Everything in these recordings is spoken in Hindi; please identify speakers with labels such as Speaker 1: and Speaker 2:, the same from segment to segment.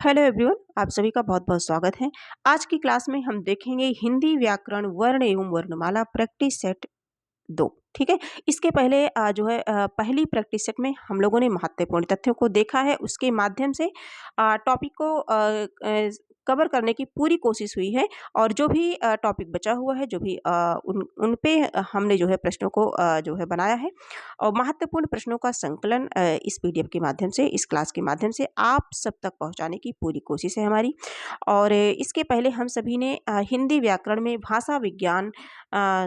Speaker 1: हेलो एवरीवन, आप सभी का बहुत-बहुत स्वागत है। आज की क्लास में हम देखेंगे हिंदी व्याकरण वर्ण एवं वर्णमाला प्रैक्टिस सेट 2। ठीक है? इसके पहले पहली प्रैक्टिस सेट में हम लोगों ने महत्वपूर्ण तथ्यों को देखा है, उसके माध्यम से टॉपिक को कवर करने की पूरी कोशिश हुई है और जो भी टॉपिक बचा हुआ है, जो भी उन पे हमने जो है प्रश्नों को बनाया है और महत्वपूर्ण प्रश्नों का संकलन इस पीडीएफ के माध्यम से, इस क्लास के माध्यम से आप सब तक पहुँचाने की पूरी कोशिश है हमारी। और इसके पहले हम सभी ने हिंदी व्याकरण में भाषा विज्ञान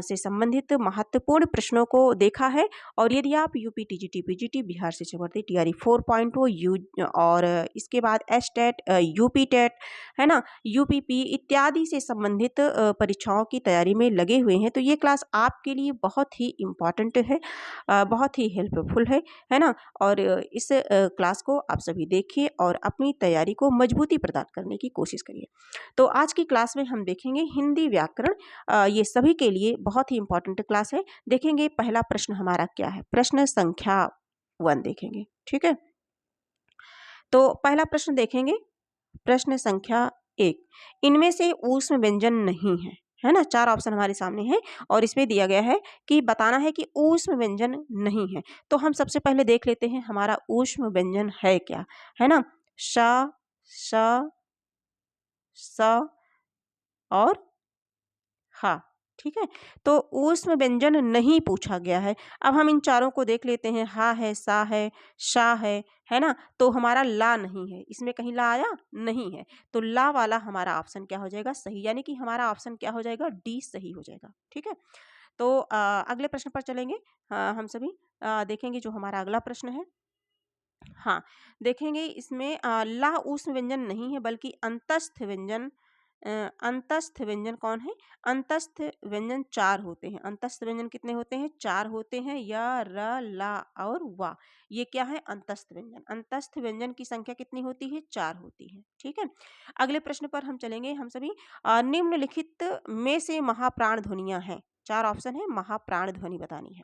Speaker 1: से संबंधित महत्वपूर्ण प्रश्नों को देखा है और यदि आप यूपी टीजीटी पीजीटी बिहार शिक्षक भर्ती टीआरई 4.0 यू और इसके बाद एस टेट यूपी टेट है ना, यूपीपी इत्यादि से संबंधित परीक्षाओं की तैयारी में लगे हुए हैं तो ये क्लास आपके लिए बहुत ही इम्पॉर्टेंट है, बहुत ही हेल्पफुल है ना। और इस क्लास को आप सभी देखिए और अपनी तैयारी को मजबूती प्रदान करने की कोशिश करिए। तो आज की क्लास में हम देखेंगे हिंदी व्याकरण, ये सभी के लिए बहुत ही इंपॉर्टेंट क्लास है। देखेंगे पहला प्रश्न हमारा क्या है, प्रश्न संख्या 1 देखेंगे। ठीक है, तो पहला प्रश्न देखेंगे, प्रश्न संख्या 1, इनमें से ऊष्म व्यंजन नहीं है ना। 4 ऑप्शन हमारे सामने हैं और इसमें दिया गया है कि बताना है कि ऊष्म व्यंजन नहीं है। तो हम सबसे पहले देख लेते हैं हमारा ऊष्म व्यंजन है क्या, है ना। श, श, स और हा। ठीक है, तो ऊष्म व्यंजन नहीं पूछा गया है। अब हम इन चारों को देख लेते हैं, हा है, सा है, शा है ना। तो हमारा ला नहीं है, इसमें कहीं ला आया नहीं है, तो ला वाला हमारा ऑप्शन क्या हो जाएगा, सही, यानी कि हमारा ऑप्शन क्या हो जाएगा, डी सही हो जाएगा। ठीक है, तो अगले प्रश्न पर चलेंगे। हम सभी देखेंगे जो हमारा अगला प्रश्न है। हाँ, देखेंगे इसमें ला ऊष्म व्यंजन नहीं है बल्कि अंतस्थ व्यंजन। अंतस्थ व्यंजन कौन है, अंतस्थ व्यंजन 4 होते हैं। अंतस्थ व्यंजन कितने होते हैं, 4 होते हैं, य, र, ला और वा। ये क्या है, अंतस्थ व्यंजन। अंतस्थ व्यंजन की संख्या कितनी होती है, 4 होती है। ठीक है, अगले प्रश्न पर हम चलेंगे। हम सभी निम्नलिखित में से महाप्राण ध्वनियां हैं। 4 ऑप्शन है, महाप्राण ध्वनि बतानी है।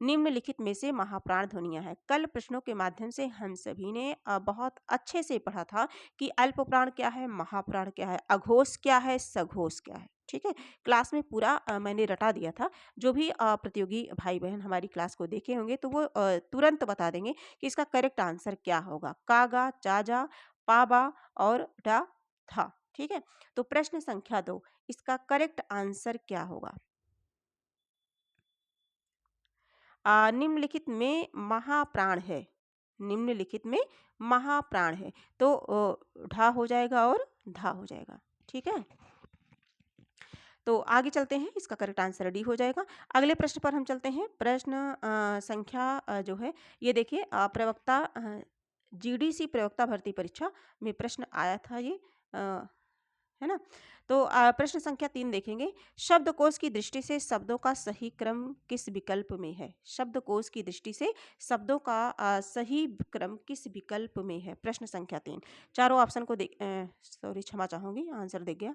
Speaker 1: निम्नलिखित में से महाप्राण ध्वनियां हैं। कल प्रश्नों के माध्यम से हम सभी ने बहुत अच्छे से पढ़ा था कि अल्पप्राण क्या है, महाप्राण क्या है, अघोष क्या है, सघोष क्या है। ठीक है, क्लास में पूरा मैंने रटा दिया था। जो भी प्रतियोगी भाई बहन हमारी क्लास को देखे होंगे तो वो तुरंत बता देंगे कि इसका करेक्ट आंसर क्या होगा, कागा, चाजा, पाबा और डा था। ठीक है, तो प्रश्न संख्या 2, इसका करेक्ट आंसर क्या होगा। निम्नलिखित में महाप्राण है, निम्नलिखित में महाप्राण है, तो ढा हो जाएगा और धा हो जाएगा। ठीक है, तो आगे चलते हैं, इसका करेक्ट आंसर डी हो जाएगा। अगले प्रश्न पर हम चलते हैं। प्रश्न संख्या जो है ये देखिए, प्रवक्ता जीडीसी प्रवक्ता भर्ती परीक्षा में प्रश्न आया था ये, है ना। तो प्रश्न संख्या 3 देखेंगे, शब्दकोश की दृष्टि से शब्दों का सही क्रम किस विकल्प में है। शब्दकोश की दृष्टि से शब्दों का सही क्रम किस विकल्प में है। प्रश्न संख्या 3, चारों ऑप्शन को सॉरी क्षमा चाहूंगी, आंसर दे गया,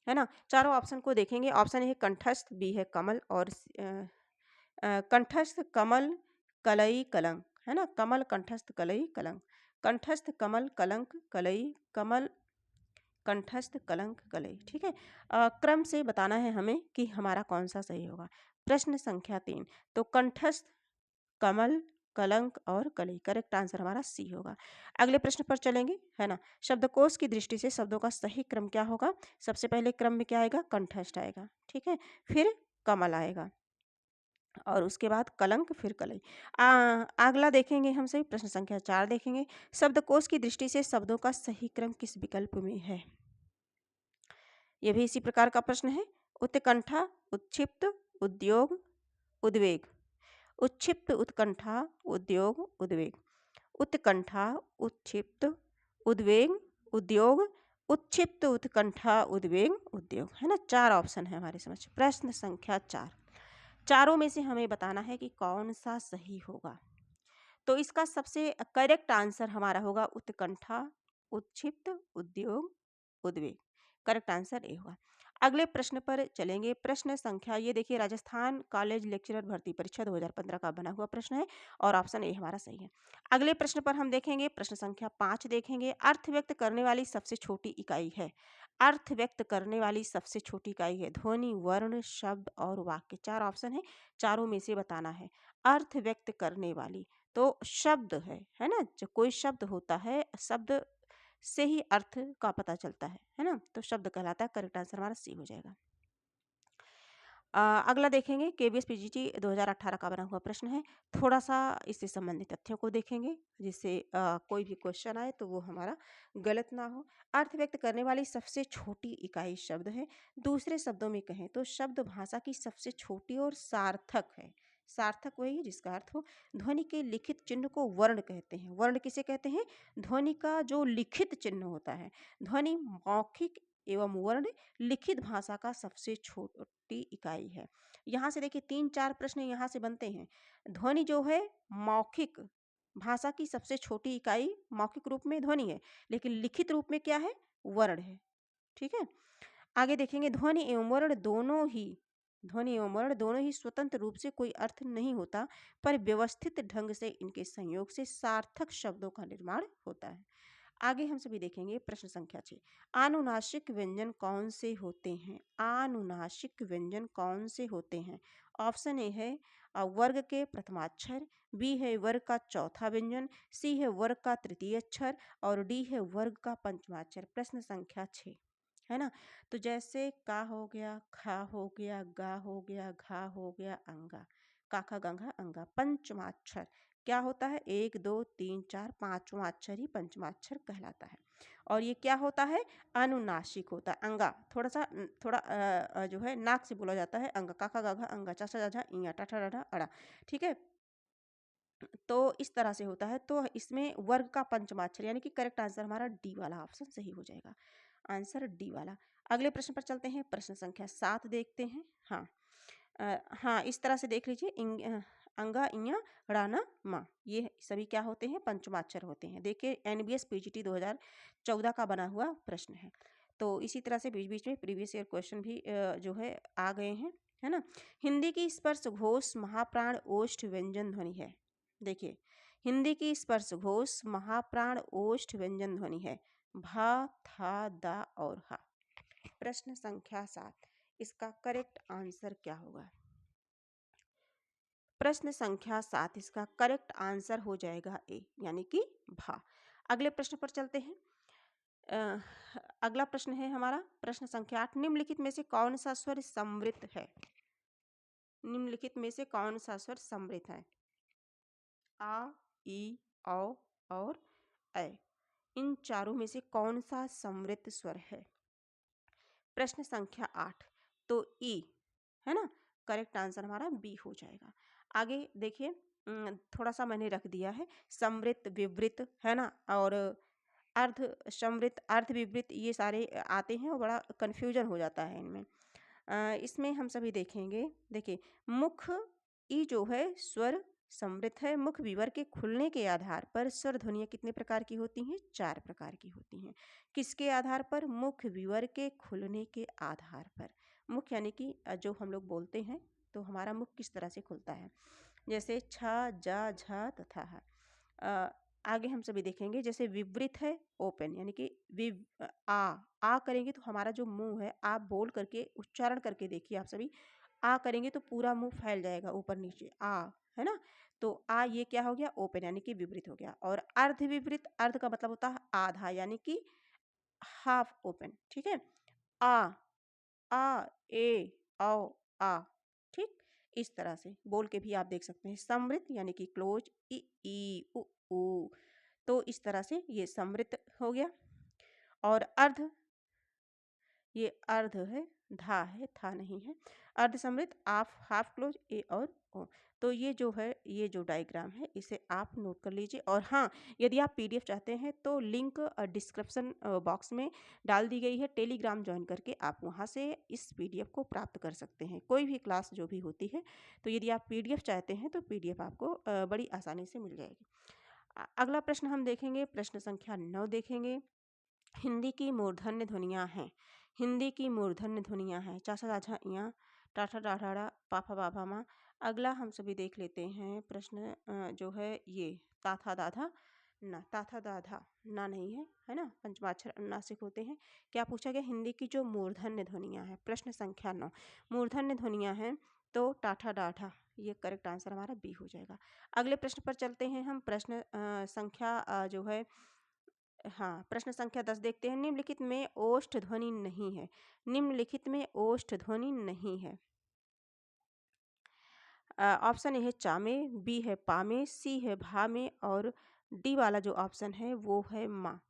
Speaker 1: है ना। चारों ऑप्शन को देखेंगे। ऑप्शन ए है कंठस्थ, बी है कमल और कंठस्थ, कमल, कलई, कलंक, है ना। कमल, कंठस्थ, कलई, कलंक, कंठस्थ, कमल, कलंक, कलई, कमल, कंठस्थ, कलंक, कलई। ठीक है, क्रम से बताना है हमें कि हमारा कौन सा सही होगा। प्रश्न संख्या 3, तो कंठस्थ, कमल, कलंक और कलई, करेक्ट आंसर हमारा सी होगा। अगले प्रश्न पर चलेंगे, है ना। शब्दकोश की दृष्टि से शब्दों का सही क्रम क्या होगा। सबसे पहले क्रम में क्या आएगा, कंठस्थ आएगा। ठीक है, फिर कमल आएगा और उसके बाद कलंक, फिर कलई। अगला देखेंगे हम सही, प्रश्न संख्या 4 देखेंगे, शब्दकोश की दृष्टि से शब्दों का सही क्रम किस विकल्प में है। यह भी इसी प्रकार का प्रश्न है। उत्कंठा, उत्क्षिप्त, उद्योग, उद्वेग। उत्क्षिप्त, उत्कंठा, उद्योग, उद्वेग। उत्कंठा, उत्क्षिप्त, उद्वेग, उद्योग, उत्क्षिप्त, उत्कंठा, उद्वेग, उद्योग, है ना। 4 ऑप्शन है हमारे समझ। प्रश्न संख्या 4, चारों में से हमें बताना है कि कौन सा सही होगा। तो इसका सबसे करेक्ट आंसर हमारा होगा उत्कंठा, उत्क्षिप्त, उद्योग, उद्वेग। करेक्ट आंसर ए होगा। अगले प्रश्न पर चलेंगे। प्रश्न संख्या ये देखिए, राजस्थान कॉलेज लेक्चरर भर्ती परीक्षा 2015 का बना हुआ प्रश्न है और ऑप्शन ए हमारा सही है। अगले प्रश्न पर हम देखेंगे, प्रश्न संख्या 5 देखेंगे। अर्थ व्यक्त करने वाली सबसे छोटी इकाई है। अर्थ व्यक्त करने वाली सबसे छोटी इकाई है ध्वनि, वर्ण, शब्द और वाक्य। 4 ऑप्शन है, चारों में से बताना है। अर्थ व्यक्त करने वाली तो शब्द है ना? जो कोई शब्द होता है, शब्द से ही अर्थ का पता चलता है ना? तो शब्द कहलाता है। करेक्ट आंसर हमारा सी हो जाएगा। अगला देखेंगे, केवीएस पीजीटी 2018 का बना हुआ प्रश्न है। थोड़ा-सा इससे संबंधित तथ्यों को देखेंगे, जिससे कोई भी क्वेश्चन आए तो वो हमारा गलत ना हो। अर्थ व्यक्त करने वाली सबसे छोटी इकाई शब्द है। दूसरे शब्दों में कहें तो शब्द भाषा की सबसे छोटी और सार्थक है। सार्थक वही है जिसका अर्थ हो। ध्वनि के लिखित चिन्ह को वर्ण कहते हैं। वर्ण किसे कहते हैं? ध्वनि का जो लिखित चिन्ह होता है। ध्वनि मौखिक एवं वर्ण लिखित भाषा का सबसे छोटी इकाई है। यहाँ से देखिए 3-4 प्रश्न यहाँ से बनते हैं। ध्वनि जो है मौखिक भाषा की सबसे छोटी इकाई मौखिक रूप में ध्वनि है, लेकिन लिखित रूप में क्या है? वर्ण है। ठीक है? आगे देखेंगे, ध्वनि एवं वर्ण दोनों ही स्वतंत्र रूप से कोई अर्थ नहीं होता, पर व्यवस्थित ढंग से इनके संयोग से सार्थक शब्दों का निर्माण होता है। आगे हम सभी देखेंगे, प्रश्न संख्या 6। आनुनासिक व्यंजन कौन से होते हैं? आनुनासिक व्यंजन कौन से होते हैं? ऑप्शन ए है वर्ग के प्रथमाक्षर, बी है वर्ग का चौथा व्यंजन, सी है वर्ग का तृतीय अक्षर और डी है वर्ग का पंचमाक्षर। प्रश्न संख्या 6 है ना? तो जैसे का हो गया, खा हो गया, गा हो गया, घा हो गया, अंगा, काखा गंगा अंगा। पंचमाक्षर क्या होता है? 1 2 3 4 पांचवा अक्षर ही पंचमाक्षर कहलाता है। और ये क्या होता है? अनुनासिक होता है। अंगा थोड़ा जो है नाक से बोला जाता है। अंगा, काका गाघा अंगा, चाचा जाझा इया, टाठा डाढ़ा अड़ा। ठीक है? तो इस तरह से होता है। तो इसमें वर्ग का पंचमाक्षर, यानी कि करेक्ट आंसर हमारा डी वाला ऑप्शन सही हो जाएगा। आंसर डी वाला। अगले प्रश्न पर चलते हैं। प्रश्न संख्या 7 देखते हैं। हाँ, हाँ, इस तरह से देख लीजिए, अंगा इया ड़ाना मा, ये सभी क्या होते हैं? पंचमाक्षर होते हैं। देखिए, एनबीएस पीजीटी 2014 का बना हुआ प्रश्न है। तो इसी तरह से बीच बीच में प्रीवियस ईयर क्वेश्चन भी जो है आ गए हैं, है ना? हिंदी की स्पर्श घोष महाप्राण ओष्ठ व्यंजन ध्वनि है। देखिए, हिंदी की स्पर्श घोष महाप्राण ओष्ठ व्यंजन ध्वनि है। भा, था, दा और हा। प्रश्न संख्या 7, इसका करेक्ट आंसर क्या होगा? प्रश्न संख्या 7, इसका करेक्ट आंसर हो जाएगा ए, यानी कि भा। अगले प्रश्न पर चलते हैं। अ, अगला प्रश्न है हमारा प्रश्न संख्या 8। निम्नलिखित में से कौन सा स्वर समृद्ध है? निम्नलिखित में से कौन सा स्वर समृद्ध है? आ, ई, औ और ऐ। इन चारों में से कौन सा समृद्ध स्वर है? प्रश्न संख्या 8, तो ई है ना? करेक्ट आंसर हमारा बी हो जाएगा। आगे देखिए, थोड़ा सा मैंने रख दिया है समृद्ध, विवृत, है ना? और अर्ध समृद्ध, अर्ध विवृत, ये सारे आते हैं और बड़ा कन्फ्यूजन हो जाता है इनमें। इसमें हम सभी देखेंगे। देखिए, मुख ई जो है स्वर समृद्ध है। मुख विवर के खुलने के आधार पर स्वर ध्वनियाँ कितने प्रकार की होती हैं? 4 प्रकार की होती हैं। किसके आधार पर? मुख विवर के खुलने के आधार पर। मुख यानी कि जो हम लोग बोलते हैं, तो हमारा मुख किस तरह से खुलता है? जैसे छ, जा, झ तथा ह। आगे हम सभी देखेंगे, जैसे विवृत है ओपन, यानी कि आ करेंगे तो हमारा जो मुंह है, आप बोल करके उच्चारण करके देखिए, आप सभी आ करेंगे तो पूरा मुंह फैल जाएगा ऊपर नीचे, आ, है ना? तो आ ये क्या हो गया? ओपन, यानी कि विवृत हो गया। और अर्ध विवृत, अर्ध का मतलब होता है आधा, यानी कि हाफ ओपन। ठीक है? आ, ए, औ, आ। ठीक? इस तरह से बोल के भी आप देख सकते हैं। समृद्ध यानी कि क्लोज, ई, उ। तो इस तरह से ये समृद्ध हो गया। और अर्ध, ये अर्ध है, धा है, था नहीं है। अर्ध समृद्ध, आप हाफ क्लोज, ए और ओ। तो ये जो है, ये जो डायग्राम है, इसे आप नोट कर लीजिए। और हाँ, यदि आप पीडीएफ चाहते हैं तो लिंक डिस्क्रिप्शन बॉक्स में डाल दी गई है। टेलीग्राम ज्वाइन करके आप वहाँ से इस पीडीएफ को प्राप्त कर सकते हैं। कोई भी क्लास जो भी होती है, तो यदि आप पीडीएफ चाहते हैं तो पीडीएफ आपको बड़ी आसानी से मिल जाएगी। अगला प्रश्न हम देखेंगे, प्रश्न संख्या 9 देखेंगे। हिंदी की मूर्धन्य ध्वनियाँ हैं। हिंदी की मूर्धन्य ध्वनियाँ हैं चा सा जा झा इयाँ, टाठा डाढ़ा डा, पाफा बाभा मा। अगला हम सभी देख लेते हैं प्रश्न जो है ये ताथा दाधा ना, ताथा दाधा ना नहीं है, है ना, पंचमाक्षर अनुनासिक होते हैं। क्या पूछा गया, हिंदी की जो मूर्धन्य ध्वनियाँ हैं, प्रश्न संख्या 9 मूर्धन्य ध्वनियाँ हैं तो टाठा डाठा, ये करेक्ट आंसर हमारा बी हो जाएगा। अगले प्रश्न पर चलते हैं हम, प्रश्न संख्या जो है, हाँ, प्रश्न संख्या 10 देखते हैं। निम्नलिखित में ओष्ठ ध्वनि नहीं है, निम्नलिखित में ओष्ठ ध्वनि नहीं है। ऑप्शन ए है चा में, बी है पा में, सी है भा में और डी वाला जो ऑप्शन है वो है माँ।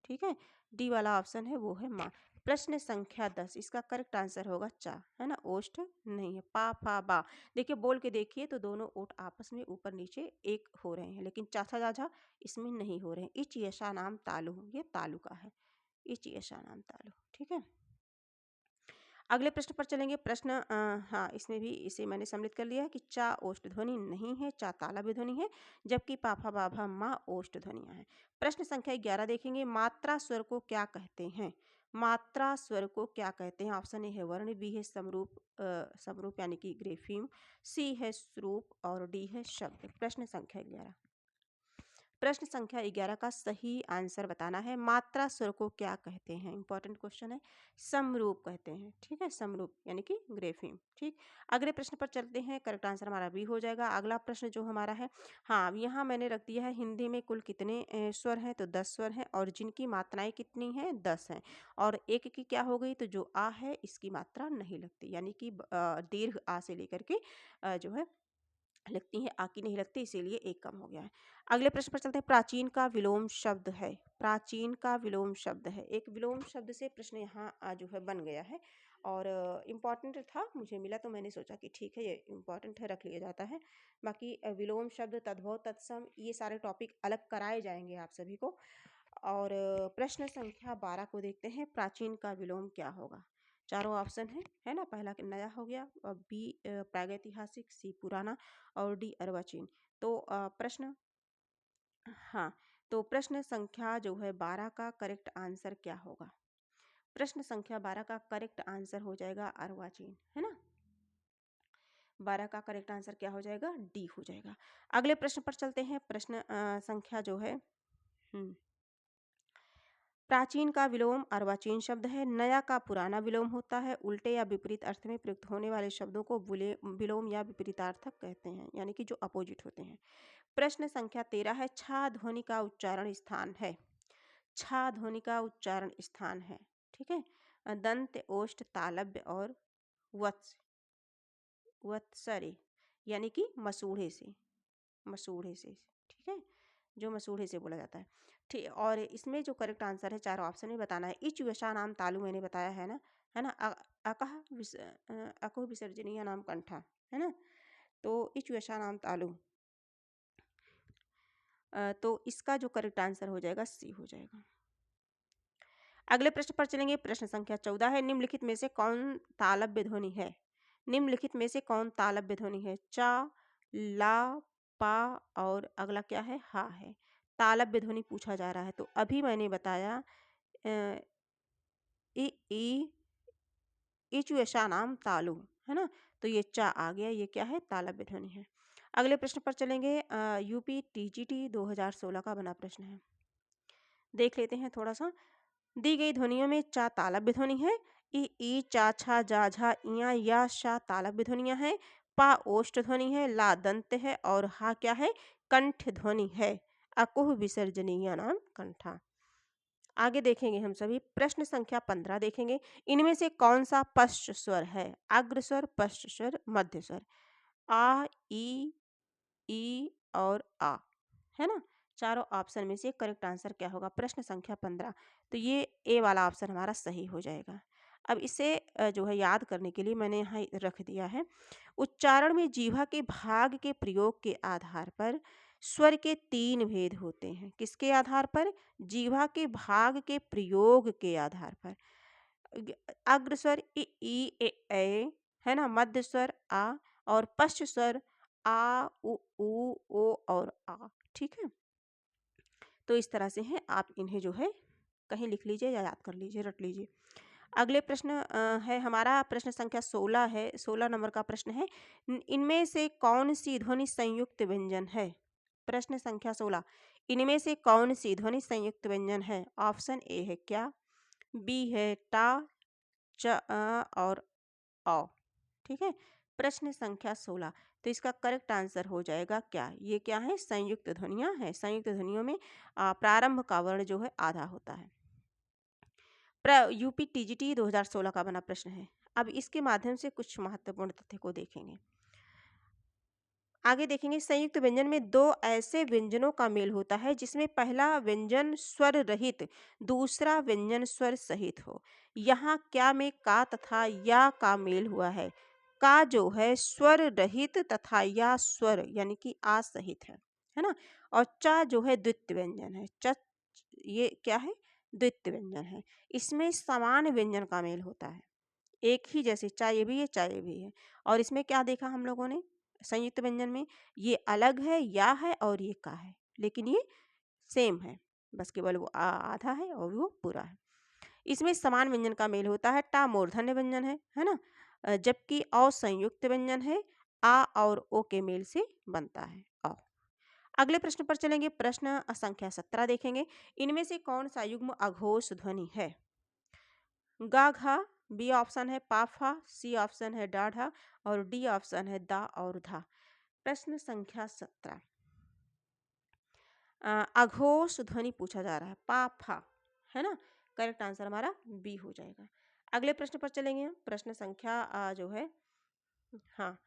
Speaker 1: ठीक है, डी वाला ऑप्शन है वो है माँ। प्रश्न संख्या 10 इसका करेक्ट आंसर होगा चा, है ना, ओष्ठ नहीं है। पा फा बा, देखिए बोल के देखिए तो दोनों ओठ आपस में ऊपर नीचे एक हो रहे हैं, लेकिन चाचा जाझा इसमें नहीं हो रहे हैं। इच यशा नाम तालु, ये तालु का है, इच यशा नाम तालु। ठीक है, अगले प्रश्न पर चलेंगे। प्रश्न हाँ, इसमें भी इसे मैंने सम्मिलित कर लिया है कि चा ओष्ठ ध्वनि नहीं है, चा तालव्य ध्वनि है, जबकि पाफा बाभा मा ओष्ठ ध्वनियां हैं। प्रश्न संख्या 11 देखेंगे। मात्रा स्वर को क्या कहते हैं, मात्रा स्वर को क्या कहते हैं। ऑप्शन ए है वर्ण, बी है समरूप, समरूप यानी कि ग्रेफीम, सी है स्वरूप और डी है शब्द। प्रश्न संख्या 11, प्रश्न संख्या 11 का सही आंसर बताना है। मात्रा स्वर को क्या कहते हैं, इंपॉर्टेंट क्वेश्चन है। समरूप कहते हैं, ठीक है, समरूप यानी कि ग्रेफीम। ठीक, अगले प्रश्न पर चलते हैं। करेक्ट आंसर हमारा बी हो जाएगा। अगला प्रश्न जो हमारा है, हाँ, यहाँ मैंने रख दिया है हिंदी में कुल कितने स्वर हैं, तो 10 स्वर हैं और जिनकी मात्राएं कितनी हैं, 10 हैं। और एक की क्या हो गई, तो जो आ है इसकी मात्रा नहीं लगती, यानी कि दीर्घ आ से लेकर के जो है लगती है, आ की नहीं लगती, इसीलिए एक कम हो गया है। अगले प्रश्न पर चलते हैं। प्राचीन का विलोम शब्द है, प्राचीन का विलोम शब्द है। एक विलोम शब्द से प्रश्न यहाँ जो है बन गया है और इम्पॉर्टेंट था, मुझे मिला तो मैंने सोचा कि ठीक है ये इम्पॉर्टेंट है, रख लिया जाता है। बाकी विलोम शब्द, तद्भव, तत्सम, ये सारे टॉपिक अलग कराए जाएंगे आप सभी को। और प्रश्न संख्या 12 को देखते हैं। प्राचीन का विलोम क्या होगा। चारों ऑप्शन है ना, पहला नया हो गया, बी प्रागैतिहासिक, सी पुराना और डी अर्वाचीन। तो प्रश्न, हाँ, तो प्रश्न संख्या जो है 12 का करेक्ट आंसर क्या होगा। प्रश्न संख्या 12 का करेक्ट आंसर हो जाएगा अर्वाचीन, है ना। 12 का करेक्ट आंसर क्या हो जाएगा, डी हो जाएगा। अगले प्रश्न पर चलते हैं। प्रश्न संख्या जो है, प्राचीन का विलोम अर्वाचीन शब्द है। नया का पुराना विलोम होता है। उल्टे या विपरीत अर्थ में प्रयुक्त होने वाले शब्दों को विलोम या विपरीतार्थक कहते हैं, यानी कि जो अपोजिट होते हैं। प्रश्न संख्या 13 है। छा ध्वनि का उच्चारण स्थान है, छा ध्वनि का उच्चारण स्थान है, ठीक है, दंत, ओष्ठ, तालव्य और वत्स, वत्सरे, यानी कि मसूढ़े से, मसूढ़े से, ठीक है, जो मसूढ़े से बोला जाता है। ठीक, और इसमें जो करेक्ट आंसर है, चारों ऑप्शन में बताना है। इच विषा नाम तालु मैंने बताया है ना, है ना। अकह अको विसर्जनीय नाम कंठा, है ना। तो इच विषा नाम तालु, तो इसका जो करेक्ट आंसर हो जाएगा सी हो जाएगा। अगले प्रश्न पर चलेंगे। प्रश्न संख्या 14 है। निम्नलिखित में से कौन तालव्य ध्वनि है, निम्नलिखित में से कौन तालव्य ध्वनि है। चा, ला, पा और अगला क्या है, हा है। तालव्य ध्वनि पूछा जा रहा है, तो अभी मैंने बताया इ ई इचुएशा नाम तालु, है ना, तो ये चा आ गया, ये क्या है, तालव्य ध्वनि है। अगले प्रश्न पर चलेंगे। यूपी टीजीटी 2016 का बना प्रश्न है, देख लेते हैं थोड़ा सा। दी गई ध्वनियों में चा तालव्य ध्वनि है, ई चा छा जा झा इया या शा तालव्य ध्वनियां हैं, पा ओष्ठ ध्वनि है, ला दंत है और हा क्या है, कंठ ध्वनि है। अकुह विसर्जनीय नाम कंठा। आगे देखेंगे हम सभी। प्रश्न संख्या 15 देखेंगे। इनमें से कौन सा पश्च स्वर है, अग्र स्वर, पश्च स्वर, मध्य स्वर। आ, ई और आ, है ना। चारों ऑप्शन में से करेक्ट आंसर क्या होगा, प्रश्न संख्या 15, तो ये ए वाला ऑप्शन हमारा सही हो जाएगा। अब इसे जो है याद करने के लिए मैंने यहाँ रख दिया है। उच्चारण में जीवा के भाग के प्रयोग के आधार पर स्वर के 3 भेद होते हैं। किसके आधार पर, जीवा के भाग के प्रयोग के आधार पर। अग्र स्वर ई ए, है ना, मध्य स्वर आ और पश्च स्वर आ, उ, ओ और आ, ठीक है। तो इस तरह से हैं, आप इन्हें जो है कहीं लिख लीजिए या याद कर लीजिए, रट लीजिए। अगले प्रश्न है हमारा प्रश्न संख्या 16 है, 16 नंबर का प्रश्न है। इनमें से कौन सी ध्वनि संयुक्त व्यंजन है? प्रश्न संख्या 16, इनमें से कौन सी ध्वनि संयुक्त व्यंजन है? ऑप्शन ए है क्या, बी है टा, और औ। ठीक है। प्रश्न संख्या 16, तो इसका करेक्ट आंसर हो जाएगा क्या? ये क्या है? संयुक्त ध्वनियां हैं। संयुक्त ध्वनियों में प्रारंभ का वर्ण जो है आधा होता है। यूपी टीजीटी 2016 का बना प्रश्न है। अब इसके माध्यम से कुछ महत्वपूर्ण तथ्य को देखेंगे। आगे देखेंगे, संयुक्त व्यंजन में दो ऐसे व्यंजनों का मेल होता है जिसमें पहला व्यंजन स्वर रहित, दूसरा व्यंजन स्वर सहित हो। यहाँ क्या में का तथा या का मेल हुआ है? का जो है स्वर रहित तथा या स्वर यानी कि आ सहित है ना। और चा जो है द्वित्व व्यंजन है। च ये क्या है? द्वित्व व्यंजन है। इसमें समान व्यंजन का मेल होता है, एक ही जैसे, चाहे ये भी है चाहे ये भी है। और इसमें क्या देखा हम लोगों ने संयुक्त व्यंजन में? ये अलग है, या है और ये का है, लेकिन ये सेम है, बस केवल वो आधा है और वो पूरा है। इसमें समान व्यंजन का मेल होता है। टा मूर्धन्य व्यंजन है ना। जबकि असंयुक्त व्यंजन है, आ और ओ के मेल से बनता है औ। अगले प्रश्न पर चलेंगे। प्रश्न संख्या 17 देखेंगे। इनमें से कौन सा युग्म अघोष ध्वनि है? गा घा, बी ऑप्शन है पाफा, सी ऑप्शन है डाढ़ा और डी ऑप्शन है दा और धा। प्रश्न संख्या 17, अघोष ध्वनि पूछा जा रहा है, पाफा, है ना। करेक्ट आंसर हमारा बी हो जाएगा। अगले प्रश्न पर चलेंगे हम। प्रश्न संख्या जो है, हाँ,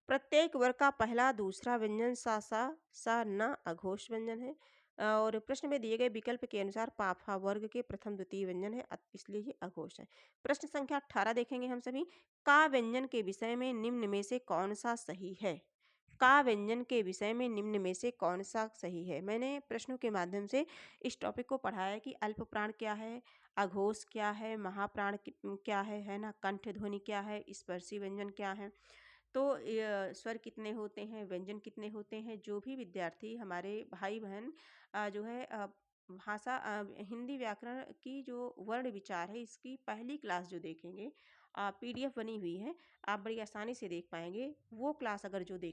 Speaker 1: प्रत्येक वर्ग का पहला दूसरा व्यंजन सा सा सा न अघोष व्यंजन है। और प्रश्न में दिए गए विकल्प के अनुसार पाफा वर्ग के प्रथम द्वितीय व्यंजन है, इसलिए ये अघोष है। प्रश्न संख्या 18 देखेंगे हम सभी। का व्यंजन के विषय में निम्न में से कौन सा सही है? का व्यंजन के विषय में निम्न में से कौन सा सही है? मैंने प्रश्नों के माध्यम से इस टॉपिक को पढ़ाया कि अल्प प्राण क्या है, अघोष क्या है, महाप्राण क्या है ना, कंठ ध्वनि क्या है, स्पर्शी व्यंजन क्या है। तो स्वर कितने होते हैं, व्यंजन कितने होते हैं, जो भी विद्यार्थी हमारे भाई बहन जो है भाषा हिंदी व्याकरण की जो वर्ण विचार है, इसकी पहली क्लास जो देखेंगे, पीडीएफ बनी हुई है, आप बड़ी आसानी से देख पाएंगे। वो क्लास अगर जो देख